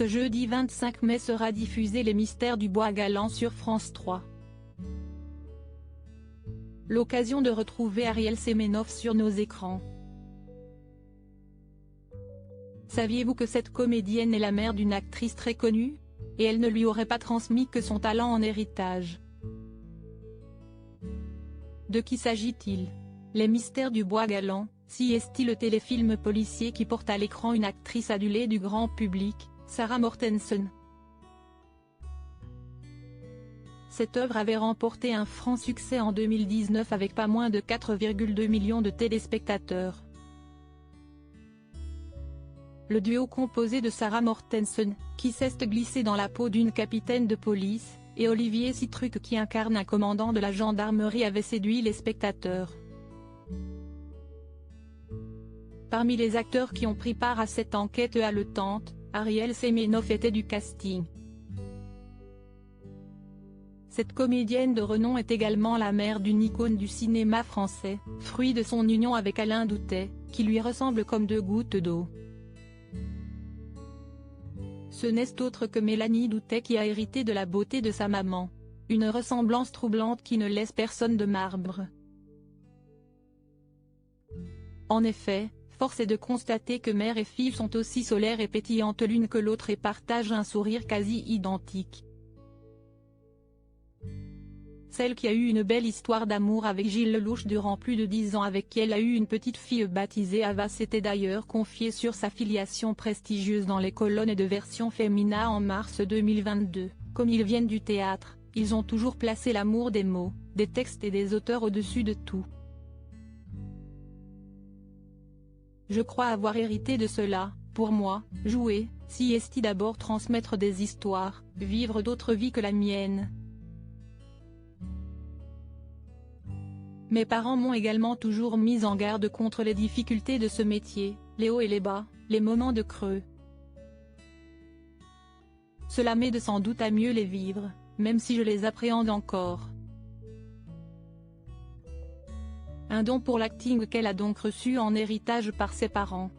Ce jeudi 25 mai sera diffusé Les Mystères du Bois Galant sur France 3. L'occasion de retrouver Ariel Semenov sur nos écrans. Saviez-vous que cette comédienne est la mère d'une actrice très connue? Et elle ne lui aurait pas transmis que son talent en héritage. De qui s'agit-il? Les Mystères du Bois Galant, si est-il le téléfilm policier qui porte à l'écran une actrice adulée du grand public, Sarah Mortensen. Cette œuvre avait remporté un franc succès en 2019 avec pas moins de 4,2 millions de téléspectateurs. Le duo composé de Sarah Mortensen, qui s'est glissée dans la peau d'une capitaine de police, et Olivier Sitruk qui incarne un commandant de la gendarmerie avait séduit les spectateurs. Parmi les acteurs qui ont pris part à cette enquête haletante, Ariel Semenov était du casting. Cette comédienne de renom est également la mère d'une icône du cinéma français, fruit de son union avec Alain Doutet, qui lui ressemble comme deux gouttes d'eau. Ce n'est autre que Mélanie Doutet qui a hérité de la beauté de sa maman. Une ressemblance troublante qui ne laisse personne de marbre. En effet, force est de constater que mère et fille sont aussi solaires et pétillantes l'une que l'autre et partagent un sourire quasi identique. Celle qui a eu une belle histoire d'amour avec Gilles Lelouch durant plus de 10 ans avec qui elle a eu une petite fille baptisée Ava s'était d'ailleurs confiée sur sa filiation prestigieuse dans les colonnes de Version Femina en mars 2022. Comme ils viennent du théâtre, ils ont toujours placé l'amour des mots, des textes et des auteurs au-dessus de tout. Je crois avoir hérité de cela. Pour moi, jouer, si est d'abord transmettre des histoires, vivre d'autres vies que la mienne. Mes parents m'ont également toujours mis en garde contre les difficultés de ce métier, les hauts et les bas, les moments de creux. Cela m'aide sans doute à mieux les vivre, même si je les appréhende encore. Un don pour l'acting qu'elle a donc reçu en héritage par ses parents.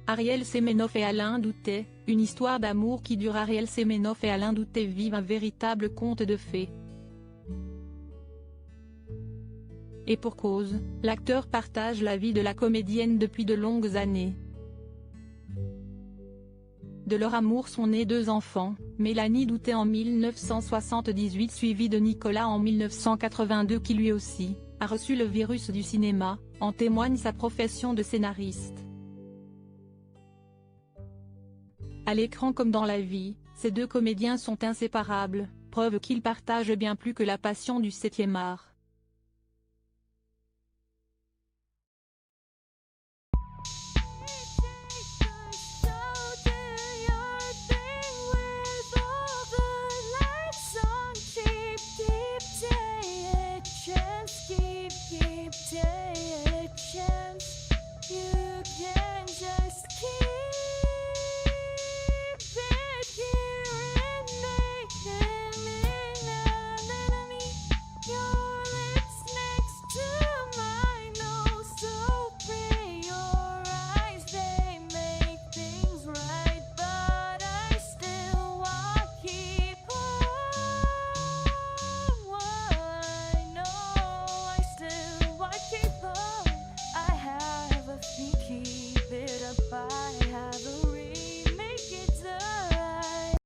Ariel Semenov et Alain Doutet, une histoire d'amour qui dure. Ariel Semenov et Alain Doutet vivent un véritable conte de fées. Et pour cause, l'acteur partage la vie de la comédienne depuis de longues années. De leur amour sont nés 2 enfants, Mélanie Doutet en 1978 suivie de Nicolas en 1982 qui lui aussi, a reçu le virus du cinéma, en témoigne sa profession de scénariste. À l'écran comme dans la vie, ces 2 comédiens sont inséparables, preuve qu'ils partagent bien plus que la passion du 7e art.